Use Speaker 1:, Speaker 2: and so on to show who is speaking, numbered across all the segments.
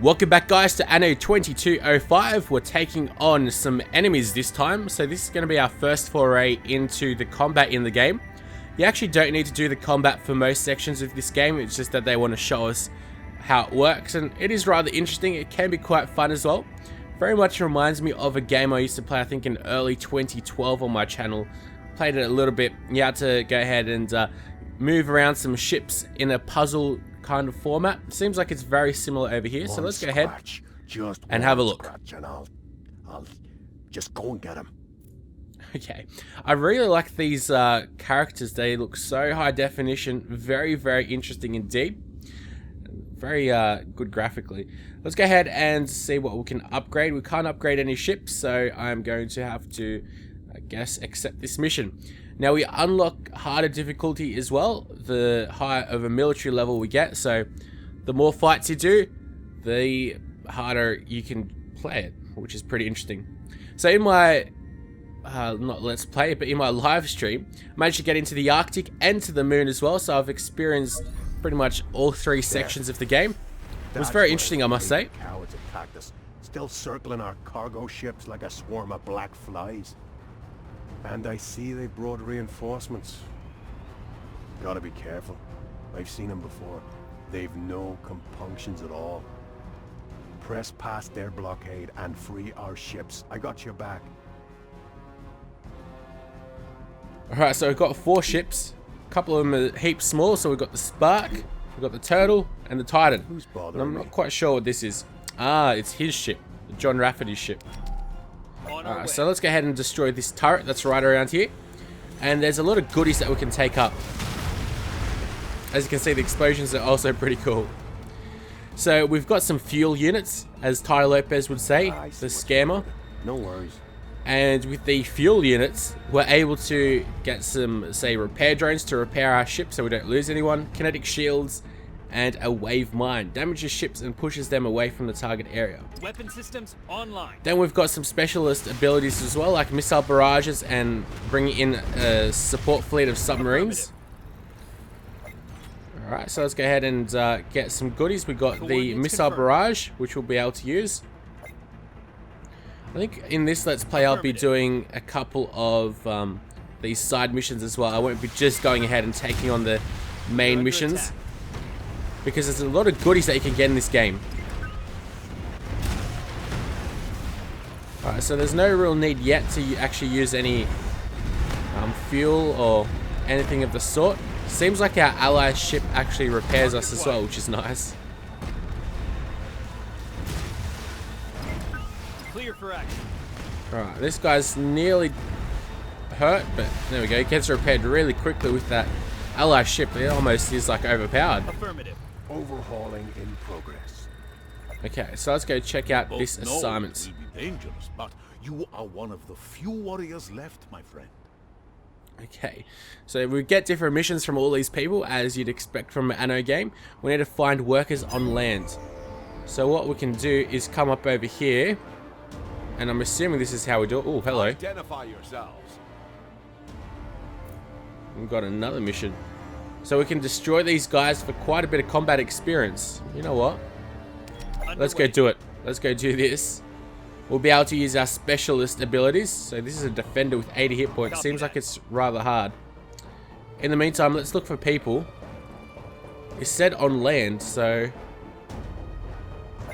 Speaker 1: Welcome back, guys, to Anno 2205. We're taking on some enemies this time, so this is going to be our first foray into the combat in the game. You actually don't need to do the combat for most sections of this game, it's just that they want to show us how it works, and it is rather interesting. It can be quite fun as well. Very much reminds me of a game I used to play, I think in early 2012 on my channel. Played it a little bit. You had to go ahead and move around some ships in a puzzle kind of format. Seems like it's very similar over here, so let's go ahead and have a look.
Speaker 2: I'll just go and get him.
Speaker 1: Okay, I really like these characters. They look so high definition, very interesting indeed. Very good graphically. Let's go ahead and see what we can upgrade. We can't upgrade any ships, so I'm going to have to, I guess, accept this mission. Now we unlock harder difficulty as well, the higher of a military level we get, so the more fights you do, the harder you can play it, which is pretty interesting. So in my, not let's play, but in my live stream, I managed to get into the Arctic and to the moon as well, so I've experienced pretty much all three sections of the game. It was very interesting, I must say.
Speaker 2: Cowards attacked us, still circling our cargo ships like a swarm of black flies. And I see they brought reinforcements. Gotta be careful. I've seen them before. They've no compunctions at all. Press past their blockade and free our ships. I got your back.
Speaker 1: Alright, so we've got 4 ships. A couple of them are heaps small, so we've got the Spark, we've got the Turtle, and the Titan.
Speaker 2: Who's bothering
Speaker 1: And I'm
Speaker 2: me?
Speaker 1: not quite sure what this is. Ah, it's his ship. John Rafferty's ship. Alright, so let's go ahead and destroy this turret that's right around here. And there's a lot of goodies that we can take up. As you can see, the explosions are also pretty cool. So we've got some fuel units, as Ty Lopez would say, the scammer.
Speaker 2: No worries.
Speaker 1: And with the fuel units, we're able to get some, say, repair drones to repair our ship so we don't lose anyone, kinetic shields, and a wave mine. Damages ships and pushes them away from the target area.
Speaker 3: Weapon systems online.
Speaker 1: Then we've got some specialist abilities as well, like missile barrages and bringing in a support fleet of submarines. Alright, so let's go ahead and get some goodies. We've got the missile barrage, which we'll be able to use. I think in this Let's Play I'll be doing a couple of these side missions as well. I won't be just going ahead and taking on the main missions, because there's a lot of goodies that you can get in this game. Alright, so there's no real need yet to actually use any fuel or anything of the sort. Seems like our ally ship actually repairs us as well, which is nice.
Speaker 3: Clear for action.
Speaker 1: Alright, this guy's nearly hurt, but there we go. He gets repaired really quickly with that ally ship. It almost is like overpowered.
Speaker 3: Affirmative.
Speaker 2: Overhauling in progress.
Speaker 1: Okay, so let's go check out
Speaker 4: Both
Speaker 1: this
Speaker 4: know
Speaker 1: assignment.
Speaker 4: it will be dangerous, but you are one of the few warriors left, my friend.
Speaker 1: Okay, so we get different missions from all these people, as you'd expect from an Anno game. We need to find workers on land. So what we can do is come up over here, and I'm assuming this is how we do it. Oh, hello.
Speaker 4: Identify yourselves.
Speaker 1: We've got another mission. So we can destroy these guys for quite a bit of combat experience. You know what? Let's go do it. Let's go do this. We'll be able to use our specialist abilities. So this is a defender with 80 hit points. Seems like it's rather hard. In the meantime, let's look for people. It's said on land, so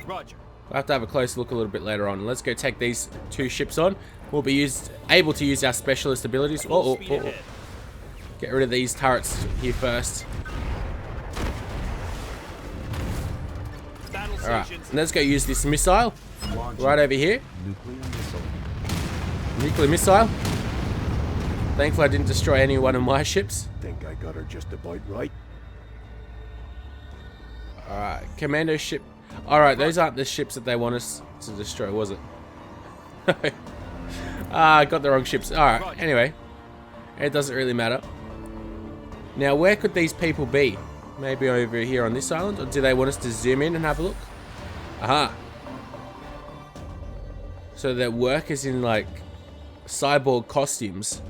Speaker 3: Roger.
Speaker 1: we'll have to have a closer look a little bit later on. Let's go take these 2 ships on. We'll be able to use our specialist abilities.
Speaker 3: Full speed ahead.
Speaker 1: Get rid of these turrets here first.
Speaker 3: Battle
Speaker 1: Alright,
Speaker 3: stations.
Speaker 1: and let's go use this missile. Right over here. Nuclear missile. Thankfully I didn't destroy any one of my ships.
Speaker 2: Think I got her just about right.
Speaker 1: Alright, commando ship. Alright, those aren't the ships that they want us to destroy, was it? I got the wrong ships. Alright, anyway. It doesn't really matter. Now, where could these people be? Maybe over here on this island? Or do they want us to zoom in and have a look? Aha. So their work is in, like, cyborg costumes.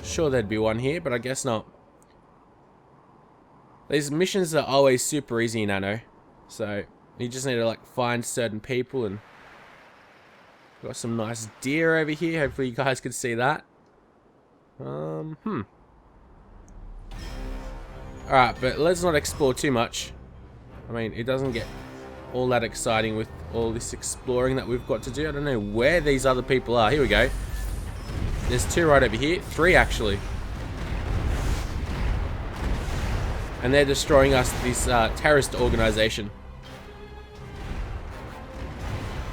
Speaker 1: Sure there'd be one here, but I guess not. These missions are always super easy in Anno. So you just need to like find certain people, and got some nice deer over here. Hopefully you guys can see that. Alright, but let's not explore too much. I mean, it doesn't get all that exciting with all this exploring that we've got to do. I don't know where these other people are. Here we go. There's 2 right over here. 3 actually. And they're destroying us, this terrorist organization.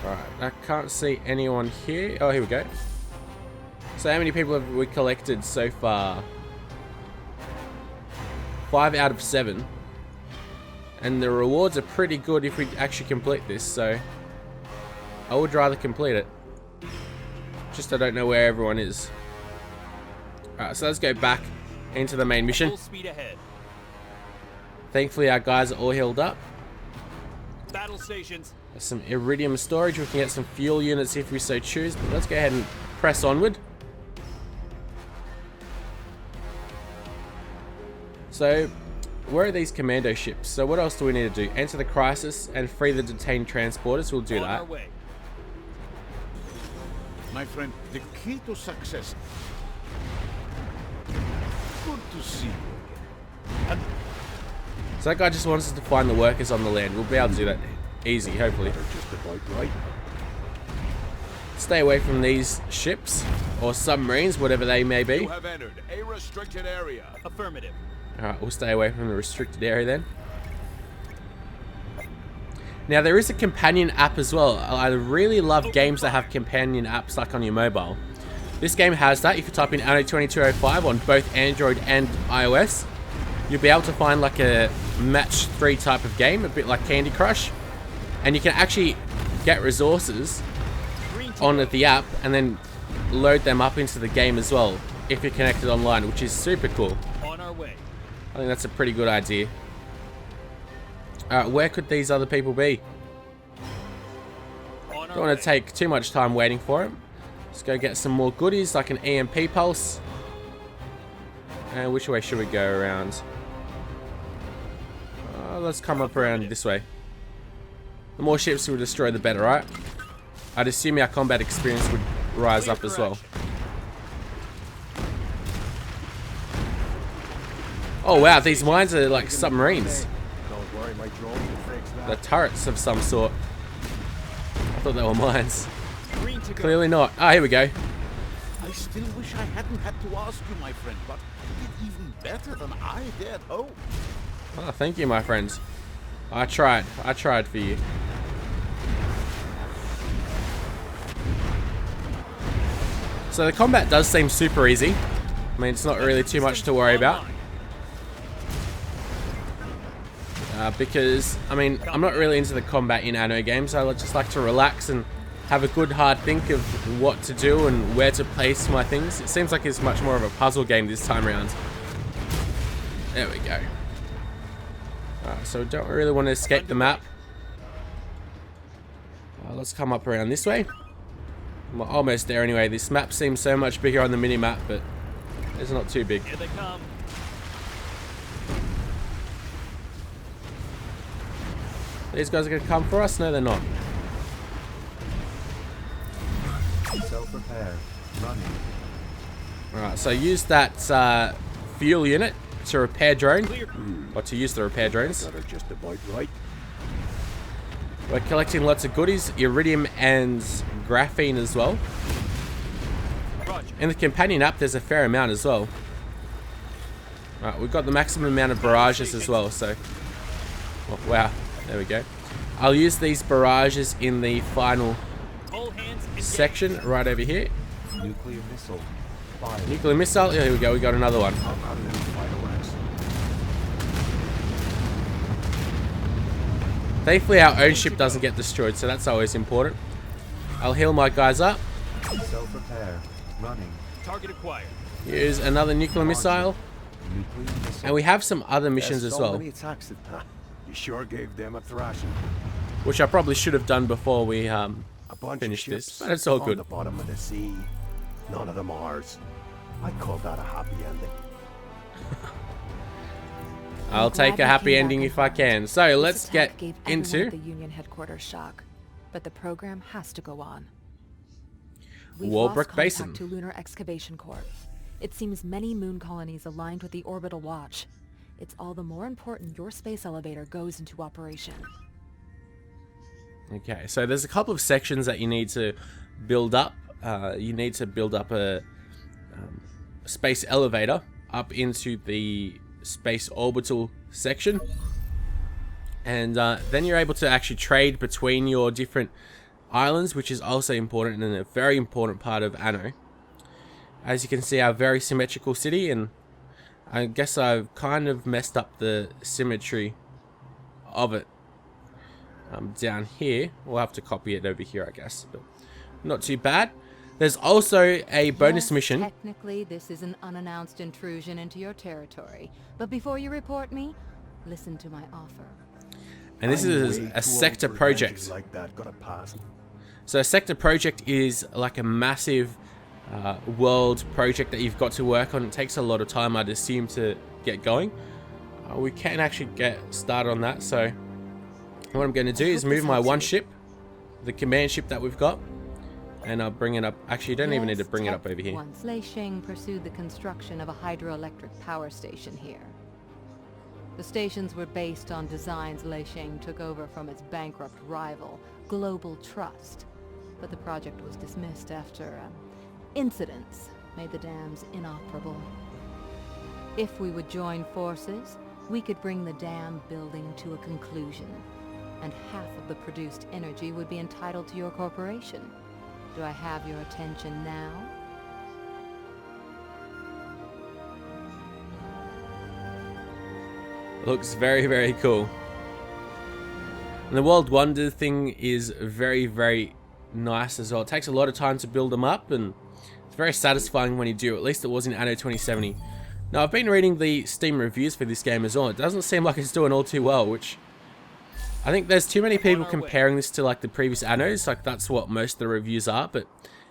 Speaker 1: Alright, I can't see anyone here. Oh, here we go. So how many people have we collected so far? 5 out of 7. And the rewards are pretty good if we actually complete this, so I would rather complete it. Just I don't know where everyone is. Alright, so let's go back into the main mission.
Speaker 3: Full speed ahead.
Speaker 1: Thankfully our guys are all healed up.
Speaker 3: Battle stations.
Speaker 1: There's some iridium storage. We can get some fuel units if we so choose, but let's go ahead and press onward. So, where are these commando ships? So what else do we need to do? Enter the crisis and free the detained transporters. We'll do
Speaker 3: On
Speaker 1: that.
Speaker 3: our way.
Speaker 4: My friend, the key to success. Good to see you again.
Speaker 1: So that guy just wants us to find the workers on the land. We'll be able to do that easy, hopefully.
Speaker 2: They're just about right.
Speaker 1: Stay away from these ships or submarines, whatever they may be.
Speaker 5: You have entered a restricted area.
Speaker 3: Affirmative.
Speaker 1: Alright, we'll stay away from the restricted area then. Now there is a companion app as well. I really love games that have companion apps like on your mobile. This game has that. If you type in Anno 2205 on both Android and iOS, you'll be able to find like a match 3 type of game, a bit like Candy Crush. And you can actually get resources on the app and then load them up into the game as well if you're connected online, which is super cool.
Speaker 3: On our way.
Speaker 1: I think that's a pretty good idea. Alright, where could these other people be?
Speaker 3: On
Speaker 1: Don't want to take too much time waiting for them. Let's go get some more goodies like an EMP pulse. And which way should we go around? Let's come up around this way. The more ships we destroy, the better, right? I'd assume our combat experience would rise up as well. Oh wow, these mines are like submarines.
Speaker 2: Don't worry, my drone will fix that.
Speaker 1: They're turrets of some sort. I thought they were mines.
Speaker 3: Green to go.
Speaker 1: Clearly not. Ah, here we go.
Speaker 4: I still wish I hadn't had to ask you, my friend, but you did even better than I dared hope.
Speaker 1: Oh, thank you, my friends. I tried for you. So the combat does seem super easy. I mean, it's not really too much to worry about. Because, I mean, I'm not really into the combat in Anno games. I just like to relax and have a good hard think of what to do and where to place my things. It seems like it's much more of a puzzle game this time around. There we go. Alright, so we don't really want to escape the map. Let's come up around this way. I'm almost there anyway. This map seems so much bigger on the mini-map, but it's not too big.
Speaker 3: Here they come.
Speaker 1: These guys are going to come for us? No, they're not.
Speaker 2: Self-repair. Running.
Speaker 1: Alright, so use that fuel unit to repair drone.
Speaker 3: Clear.
Speaker 1: Or to use the repair drones.
Speaker 2: That are just about right.
Speaker 1: We're collecting lots of goodies, iridium and graphene as well.
Speaker 3: Roger.
Speaker 1: In the companion app, there's a fair amount as well. Alright, we've got the maximum amount of barrages as well, so... Oh, wow, there we go. I'll use these barrages in the final
Speaker 3: All hands engaged.
Speaker 1: section right over here.
Speaker 2: Nuclear missile. Fire.
Speaker 1: Nuclear missile, yeah, here we go, we got another one.
Speaker 2: How about a little fighter wax?
Speaker 1: Thankfully our own ship doesn't get destroyed, so that's always important. I'll heal my guys up.
Speaker 2: Self-repair. Running.
Speaker 3: Target acquired.
Speaker 1: Use another nuclear missile.
Speaker 2: Nuclear missile.
Speaker 1: And we have some other missions
Speaker 2: There's
Speaker 1: as
Speaker 2: so
Speaker 1: well,
Speaker 2: many attacks at that. You sure gave them a thrashing.
Speaker 1: which I probably should have done before we
Speaker 2: A bunch
Speaker 1: finish
Speaker 2: of ships
Speaker 1: this, but it's all
Speaker 2: on
Speaker 1: good.
Speaker 2: the bottom of the sea. None of them ours. I'd call that a happy ending.
Speaker 1: I'll take a happy ending if I can. So
Speaker 6: This
Speaker 1: let's get
Speaker 6: attack gave everyone
Speaker 1: into
Speaker 6: at the Union headquarters shock, but the program has to go on. We've
Speaker 1: Walbrook
Speaker 6: lost
Speaker 1: Basin.
Speaker 6: contact to Lunar Excavation Corps. It seems many moon colonies aligned with the Orbital Watch. It's all the more important your space elevator goes into operation.
Speaker 1: Okay, so there's a couple of sections that you need to build up. You need to build up a space elevator up into the space orbital section, and then you're able to actually trade between your different islands, which is also important and a very important part of Anno. As you can see, our very symmetrical city, and I guess I've kind of messed up the symmetry of it down here. We'll have to copy it over here, I guess, but not too bad. There's also a bonus
Speaker 6: Yes,
Speaker 1: mission.
Speaker 6: Technically, this is an unannounced intrusion into your territory. But before you report me, listen to my offer.
Speaker 1: And this
Speaker 2: I'm
Speaker 1: is
Speaker 2: way
Speaker 1: a
Speaker 2: too old
Speaker 1: sector
Speaker 2: for
Speaker 1: project.
Speaker 2: adventures like that. Gotta pass.
Speaker 1: So a sector project is like a massive world project that you've got to work on. It takes a lot of time, I'd assume, to get going. We can actually get started on that. So what I'm going to do is move my one ship, the command ship that we've got, and I'll bring it up. Actually, you don't even need to bring it up over here.
Speaker 6: Once Leisheng pursued the construction of a hydroelectric power station here. The stations were based on designs Leisheng took over from its bankrupt rival, Global Trust. But the project was dismissed after incidents made the dams inoperable. If we would join forces, we could bring the dam building to a conclusion, and half of the produced energy would be entitled to your corporation. Do I have your attention now?
Speaker 1: Looks very, very cool. And the World Wonder thing is very, very nice as well. It takes a lot of time to build them up, and it's very satisfying when you do. At least it was in Anno 2070. Now, I've been reading the Steam reviews for this game as well. It doesn't seem like it's doing all too well, which I think there's too many people comparing this to like the previous Annos. Like, that's what most of the reviews are. But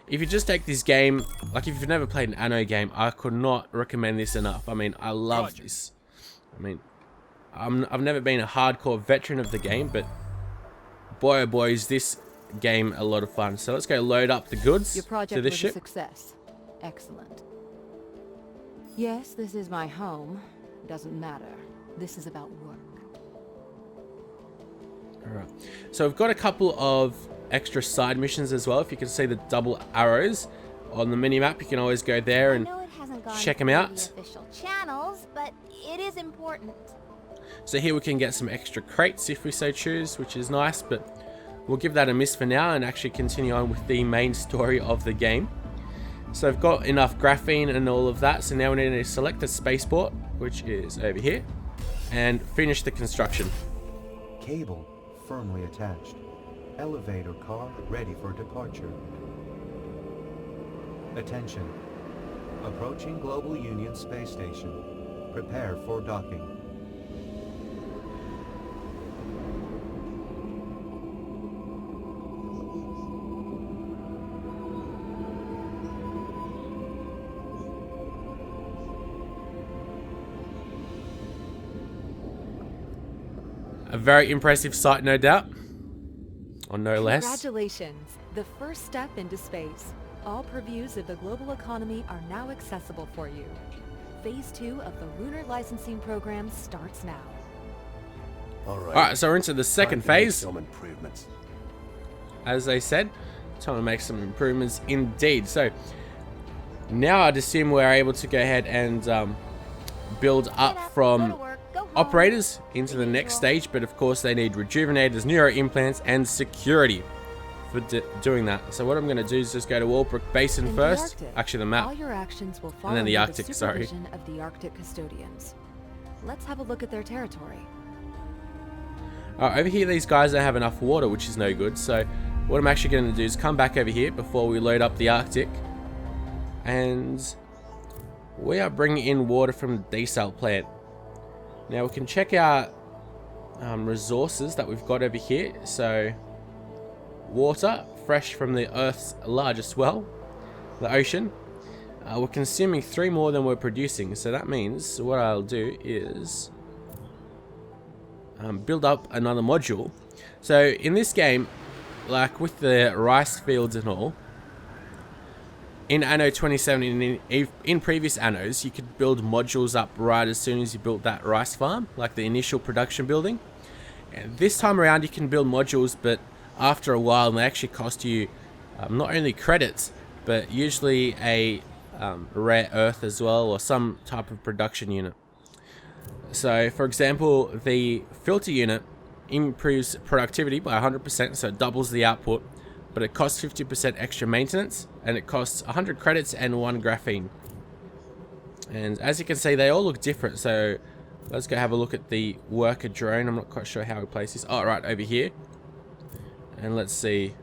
Speaker 1: if you just take this game, like if you've never played an Anno game, I could not recommend this enough. I mean, I love this. I mean, I've never been a hardcore veteran of the game, but boy oh boy is this game a lot of fun. So let's go load up the goods
Speaker 6: Your project
Speaker 1: to this
Speaker 6: was
Speaker 1: ship.
Speaker 6: a success. Excellent. Yes, this is my home. Doesn't matter. This is about work.
Speaker 1: Alright, so we've got a couple of extra side missions as well. If you can see the double arrows on the mini-map, you can always go there and check them out.
Speaker 7: The official channels, but it is important.
Speaker 1: So here we can get some extra crates if we so choose, which is nice, but we'll give that a miss for now and actually continue on with the main story of the game. So I've got enough graphene and all of that, so now we need to select the spaceport, which is over here, and finish the construction.
Speaker 8: Cable firmly attached. Elevator car ready for departure. Attention. Approaching Global Union Space Station. Prepare for docking.
Speaker 1: A very impressive sight, no doubt, or no less.
Speaker 6: Congratulations. The first step into space. All purviews of the global economy are now accessible for you. Phase 2 of the Lunar Licensing Program starts now.
Speaker 1: Alright, so we're into the second phase.
Speaker 2: Some improvements.
Speaker 1: As I said, time to make some improvements indeed. So now I'd assume we're able to go ahead and build up from operators into the next stage, but of course they need rejuvenators, neuro implants, and security for doing that. So what I'm going to do is just go to Walbrook Basin
Speaker 6: In
Speaker 1: first,
Speaker 6: the Arctic,
Speaker 1: actually the map,
Speaker 6: all your actions will follow
Speaker 1: and then the
Speaker 6: under
Speaker 1: Arctic, sorry.
Speaker 6: supervision of the Arctic custodians. Let's have a look at their territory.
Speaker 1: Over here these guys don't have enough water, which is no good. So what I'm actually going to do is come back over here before we load up the Arctic, and we are bringing in water from the desal plant. Now we can check out resources that we've got over here. So water, fresh from the Earth's largest well, the ocean. We're consuming 3 more than we're producing. So that means what I'll do is build up another module. So in this game, like with the rice fields and all, in Anno 2017, in previous Annos, you could build modules up right as soon as you built that rice farm, like the initial production building. And this time around, you can build modules, but after a while, they actually cost you not only credits, but usually a rare earth as well, or some type of production unit. So, for example, the filter unit improves productivity by 100%, so it doubles the output, but it costs 50% extra maintenance, and it costs 100 credits and 1 graphene. And as you can see, they all look different, so let's go have a look at the worker drone. I'm not quite sure how we place this. Oh, right, over here. And let's see.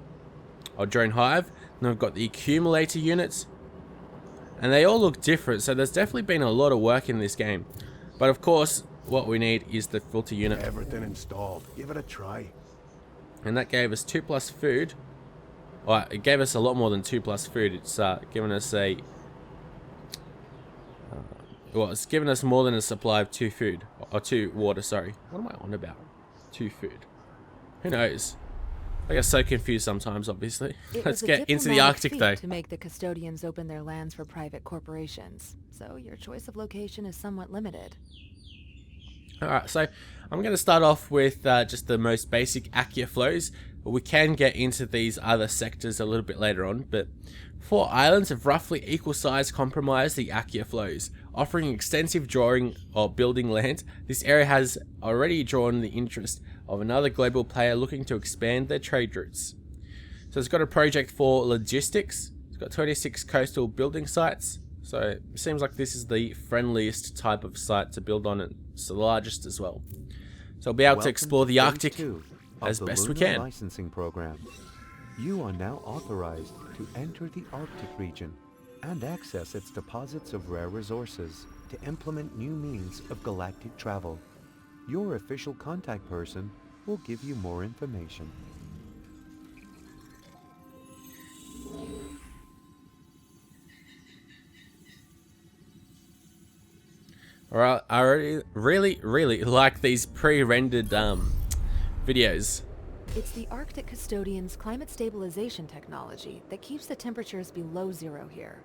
Speaker 1: Oh, drone hive. Then we've got the accumulator units. And they all look different, so there's definitely been a lot of work in this game. But of course, what we need is the filter unit.
Speaker 2: Everything installed. Give it a try.
Speaker 1: And that gave us 2 plus food. Well, it gave us a lot more than 2 plus food. It's given us a... well, it's given us more than a supply of 2 food. Or 2 water, sorry. What am I on about? 2 food. Who knows? I get so confused sometimes, obviously. Let's get into the Arctic, though.
Speaker 6: To make the custodians open their lands for private corporations, so your choice of location is somewhat limited.
Speaker 1: Alright, so I'm going to start off with just the most basic Accia flows. We can get into these other sectors a little bit later on, but 4 islands of roughly equal size comprise the Accia flows. Offering extensive drawing or building land, this area has already drawn the interest of another global player looking to expand their trade routes. So it's got a project for logistics. It's got 26 coastal building sites. So it seems like this is the friendliest type of site to build on, and it's the largest as well. So we'll be able to explore the Arctic as best we can.
Speaker 8: Licensing program. You are now authorized to enter the Arctic region and access its deposits of rare resources to implement new means of galactic travel. Your official contact person will give you more information.
Speaker 1: Alright, I really like these pre-rendered videos.
Speaker 6: It's the Arctic Custodian's climate stabilization technology that keeps the temperatures below 0 here.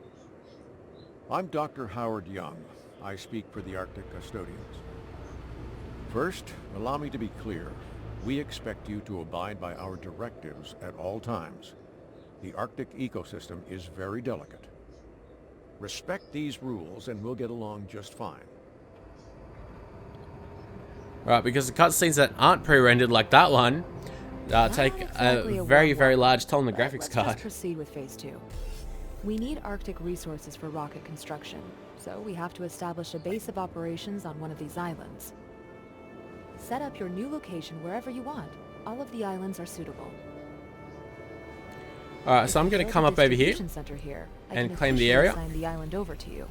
Speaker 2: I'm Dr. Howard Young. I speak for the Arctic Custodians. First, allow me to be clear. We expect you to abide by our directives at all times. The Arctic ecosystem is very delicate. Respect these rules and we'll get along just fine.
Speaker 1: Right, because the cutscenes that aren't pre-rendered like that one take a very large toll on the graphics card.
Speaker 6: Let's proceed with Phase 2. We need Arctic resources for rocket construction, so we have to establish a base of operations on one of these islands. Set up your new location wherever you want. All of the islands are suitable.
Speaker 1: Alright, so I'm going to come up over here and claim the area.
Speaker 6: Assign the island over to you.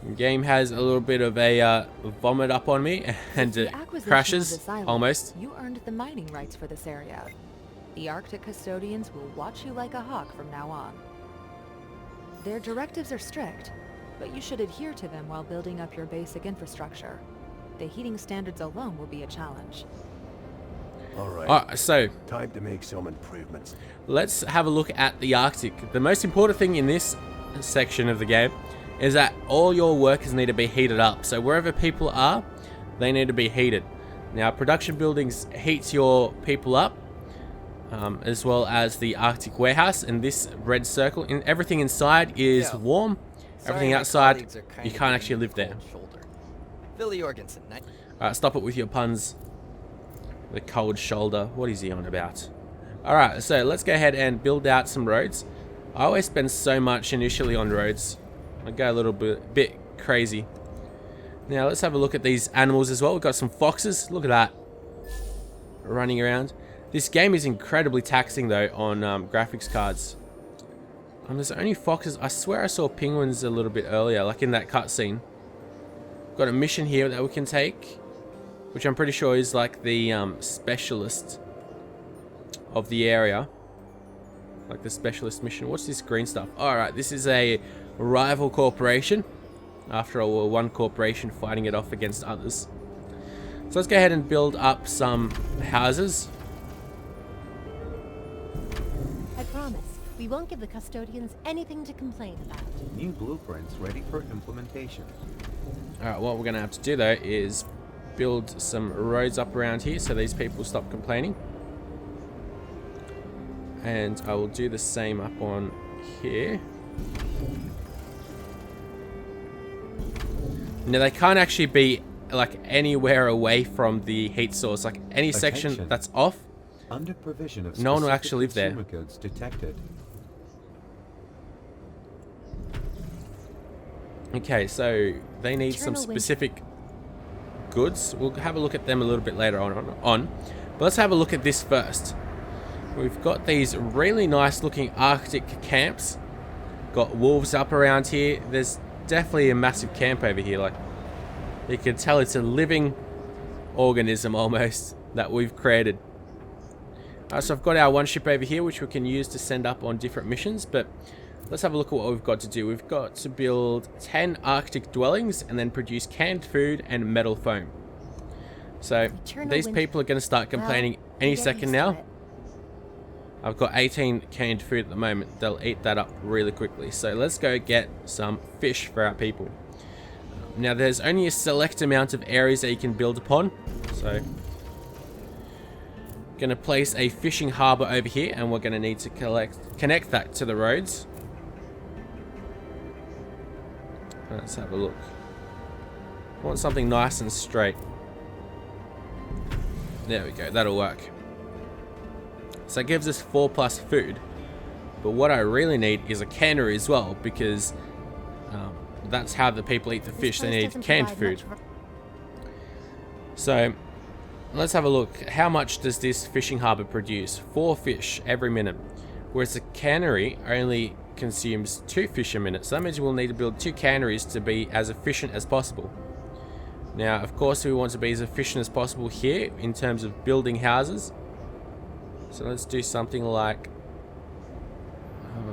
Speaker 1: The game has a little bit of a vomit up on me, and it crashes almost.
Speaker 6: You earned the mining rights for this area. The Arctic Custodians will watch you like a hawk from now on. Their directives are strict, but you should adhere to them while building up your basic infrastructure. The heating standards alone will be a challenge.
Speaker 2: Alright,
Speaker 1: so
Speaker 2: time to make some improvements.
Speaker 1: let's have a look at the Arctic. The most important thing in this section of the game is that all your workers need to be heated up. So wherever people are, they need to be heated. Now, production buildings heats your people up, as well as the Arctic warehouse. And this red circle, everything inside is warm. Everything outside, you can't actually live there. Alright, stop it with your puns. The cold shoulder. What is he on about? Alright, so let's go ahead and build out some roads. I always spend so much initially on roads. I go a little bit crazy. Now let's have a look at these animals as well. We've got some foxes. Look at that. Running around. This game is incredibly taxing though on graphics cards. There's only foxes. I swear I saw penguins a little bit earlier, like in that cutscene. Got a mission here that we can take, which I'm pretty sure is like the specialist of the area. Like the specialist mission. What's this green stuff? Alright, this is a rival corporation. After all, we're one corporation fighting it off against others. So let's go ahead and build up some houses.
Speaker 9: I promise, we won't give the custodians anything to complain about.
Speaker 8: New blueprints ready for implementation.
Speaker 1: Alright, what we're going to have to do though is build some roads up around here so these people stop complaining. And I will do the same up on here. Now they can't actually be like anywhere away from the heat source. Like any section
Speaker 8: Attention.
Speaker 1: that's off,
Speaker 8: Under provision of
Speaker 1: no one will
Speaker 8: specific
Speaker 1: actually live there.
Speaker 8: consumer goods detected.
Speaker 1: Okay, so they need some
Speaker 9: Eternal winter.
Speaker 1: specific goods. We'll have a look at them a little bit later on. But let's have a look at this first. We've got these really nice looking Arctic camps. Got wolves up around here. There's definitely a massive camp over here. Like, you can tell it's a living organism almost that we've created. So I've got our one ship over here which we can use to send up on different missions, but let's have a look at what we've got to do. We've got to build 10 Arctic dwellings and then produce canned food and metal foam. So
Speaker 9: Eternal
Speaker 1: these
Speaker 9: winter.
Speaker 1: people are going to start complaining
Speaker 9: Well,
Speaker 1: any
Speaker 9: get
Speaker 1: second
Speaker 9: used to
Speaker 1: now.
Speaker 9: it.
Speaker 1: I've got 18 canned food at the moment. They'll eat that up really quickly. So let's go get some fish for our people. Now there's only a select amount of areas that you can build upon. So gonna place a fishing harbor over here, and we're gonna need to connect that to the roads. Let's have a look. I want something nice and straight. There we go, that'll work. So it gives us 4+ food. But what I really need is a cannery as well, because that's how the people eat the fish. They
Speaker 9: This place
Speaker 1: need
Speaker 9: doesn't
Speaker 1: canned
Speaker 9: provide
Speaker 1: food.
Speaker 9: much for-
Speaker 1: So let's have a look. How much does this fishing harbor produce? 4 fish every minute. Whereas the cannery only consumes 2 fish a minute. So that means we'll need to build 2 canneries to be as efficient as possible. Now, of course, we want to be as efficient as possible here in terms of building houses. So let's do something like...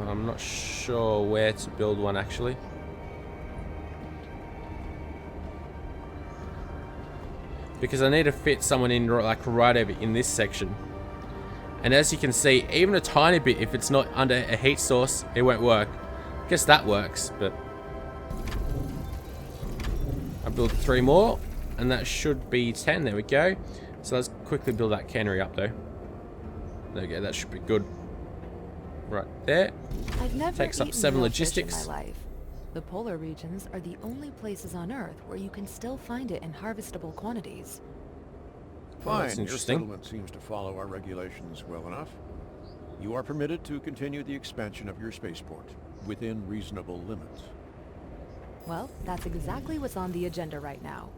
Speaker 1: I'm not sure where to build one actually. Because I need to fit someone in like right over in this section. And as you can see, even a tiny bit, if it's not under a heat source, it won't work. I guess that works, but... I build 3 more, and that should be 10. There we go. So let's quickly build that cannery up though. There we go, that should be good. Right there.
Speaker 6: I've never
Speaker 1: Takes up
Speaker 6: eaten
Speaker 1: 7
Speaker 6: real fish
Speaker 1: logistics.
Speaker 6: in my life. The polar regions are the only places on Earth where you can still find it in harvestable quantities.
Speaker 1: Well, that's
Speaker 5: Fine, your
Speaker 1: interesting.
Speaker 5: settlement seems to follow our regulations well enough. You are permitted to continue the expansion of your spaceport within reasonable limits.
Speaker 6: Well, that's exactly what's on the agenda right now.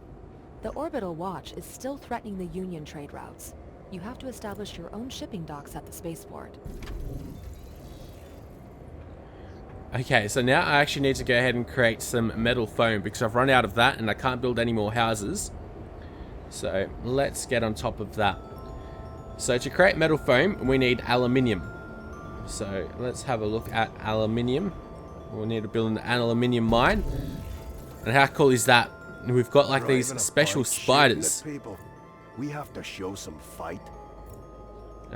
Speaker 6: The Orbital Watch is still threatening the Union trade routes. You have to establish your own shipping docks at the spaceport.
Speaker 1: Okay, so now I actually need to go ahead and create some metal foam because I've run out of that and I can't build any more houses. So let's get on top of that. So to create metal foam, we need aluminium. So let's have a look at aluminium. We'll need to build an aluminium mine. And how cool is that? We've got like these
Speaker 2: Driving a
Speaker 1: special
Speaker 2: bike, shooting
Speaker 1: spiders.
Speaker 2: at people. We have to show some fight.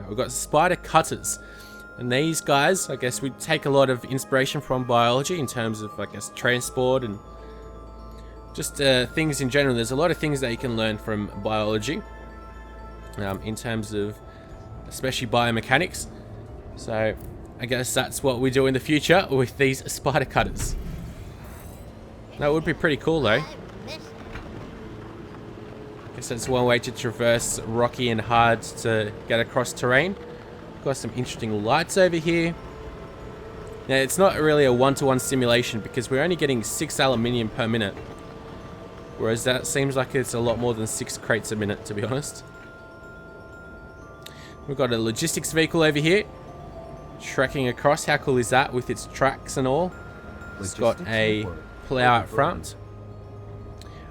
Speaker 1: We've got spider cutters. And these guys, I guess we take a lot of inspiration from biology in terms of, I guess, transport and just things in general. There's a lot of things that you can learn from biology in terms of especially biomechanics. So I guess that's what we do in the future with these spider cutters. That would be pretty cool though. I guess that's one way to traverse rocky and hard to get across terrain. Got some interesting lights over here. Now it's not really a one-to-one simulation because we're only getting 6 aluminium per minute. Whereas that seems like it's a lot more than 6 crates a minute, to be honest. We've got a logistics vehicle over here. Trekking across, how cool is that with its tracks and all? It's got a plow out front.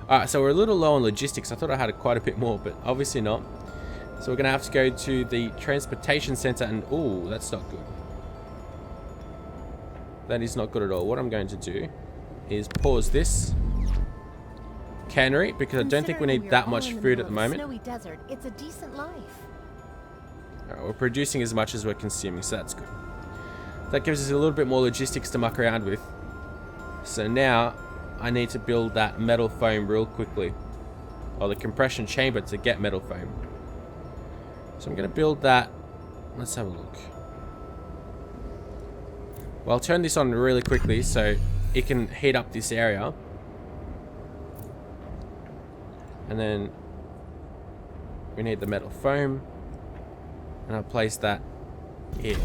Speaker 1: Alright, so we're a little low on logistics. I thought I had quite a bit more, but obviously not. So we're going to have to go to the transportation center and... ooh, that's not good. That is not good at all. What I'm going to do is pause this. cannery because I don't think we need that much food at the moment.
Speaker 9: Snowy desert, it's a decent life.
Speaker 1: Alright, we're producing as much as we're consuming, so that's good. That gives us a little bit more logistics to muck around with. So now I need to build that metal foam real quickly. Or the compression chamber to get metal foam. So I'm going to build that. Let's have a look. Well, I'll turn this on really quickly so it can heat up this area. And then we need the metal foam. And I'll place that here.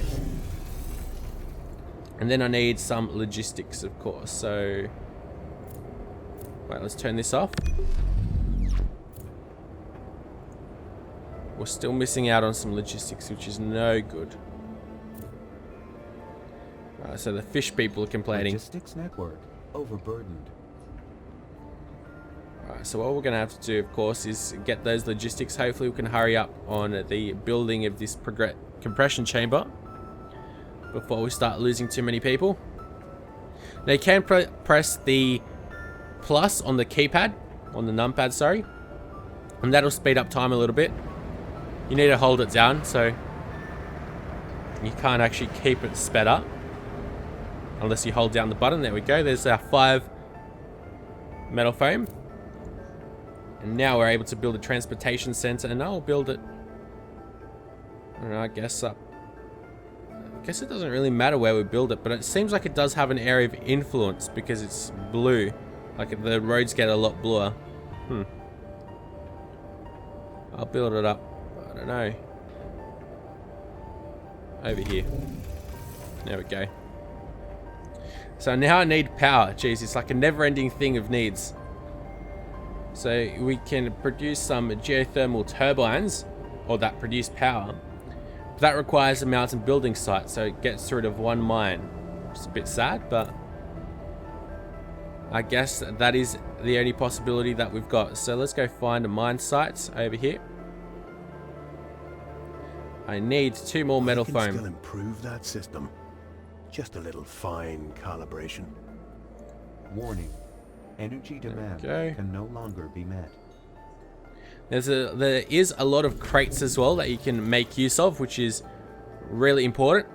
Speaker 1: And then I need some logistics, of course. So, right, let's turn this off. We're still missing out on some logistics, which is no good. Right, so the fish people are complaining.
Speaker 8: Logistics network overburdened.
Speaker 1: Alright, so what we're going to have to do, of course, is get those logistics. Hopefully we can hurry up on the building of this compression chamber before we start losing too many people. Now you can press the plus on the keypad, on the numpad, sorry, and that'll speed up time a little bit. You need to hold it down, so you can't actually keep it sped up unless you hold down the button. There we go. There's our 5 metal foam. And now we're able to build a transportation center, and I'll build it. I don't know, I guess up. I guess it doesn't really matter where we build it, but it seems like it does have an area of influence because it's blue. Like the roads get a lot bluer. I'll build it up. I don't know. Over here. There we go. So now I need power. Jeez, it's like a never-ending thing of needs. So we can produce some geothermal turbines, or that produce power. But that requires a mountain building site, so it gets rid of one mine. It's a bit sad, but I guess that is the only possibility that we've got. So let's go find a mine site over here. I need 2 more metal
Speaker 2: I can
Speaker 1: foam.
Speaker 2: still improve that system. Just a little fine calibration.
Speaker 8: Warning. Energy demand
Speaker 1: Okay.
Speaker 8: can no longer be met.
Speaker 1: There is a lot of crates as well that you can make use of, which is really important.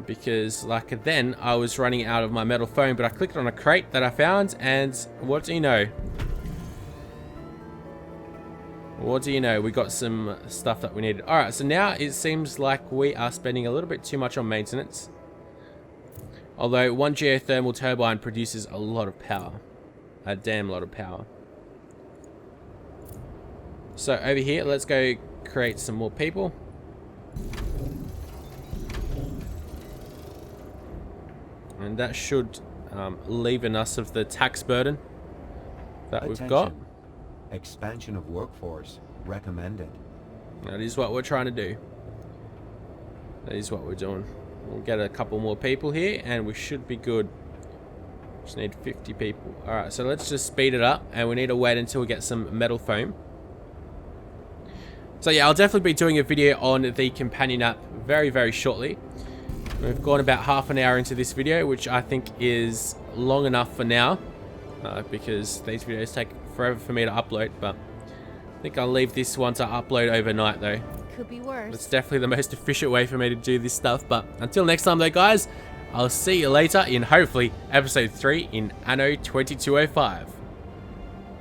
Speaker 1: Because like then I was running out of my metal foam, but I clicked on a crate that I found, and what do you know? What do you know? We got some stuff that we needed. Alright, so now it seems like we are spending a little bit too much on maintenance. Although one geothermal turbine produces a lot of power. A damn lot of power. So over here, let's go create some more people. And that should leaven us of the tax burden that we've got.
Speaker 8: Expansion of workforce recommended.
Speaker 1: That is what we're trying to do. That is what we're doing. We'll get a couple more people here and we should be good. Just need 50 people. Alright, so let's just speed it up, and we need to wait until we get some metal foam. So yeah, I'll definitely be doing a video on the companion app very, very shortly. We've gone about half an hour into this video, which I think is long enough for now. Because these videos take forever for me to upload, but I think I'll leave this one to upload overnight though.
Speaker 9: Could be worse.
Speaker 1: It's definitely the most efficient way for me to do this stuff, but until next time though guys, I'll see you later in hopefully episode 3 in Anno 2205.